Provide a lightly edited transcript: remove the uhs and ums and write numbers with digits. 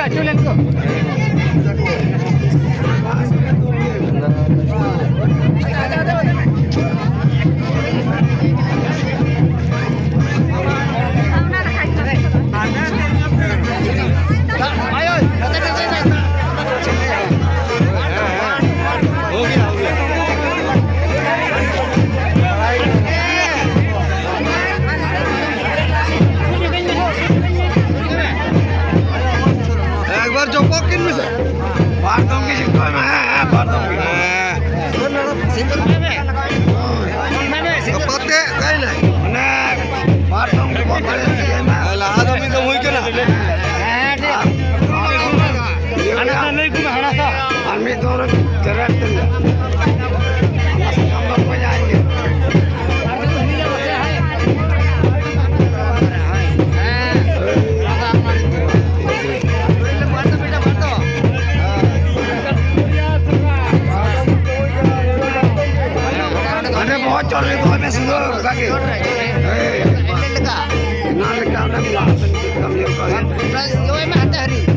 Culen kok. একবার জপকিন মিছে পারদম কি শিখতে না পারদম কি কতে কাই নাই মানে পারদম কি বলে না আদমি তো হই কেনা আনা নেই কোন হানাসা আমি তোর জরাত দিল আমরা কই যাইগে बहुत चल रही बहुत पैसे दो काके ना लेका ना मिला कम ये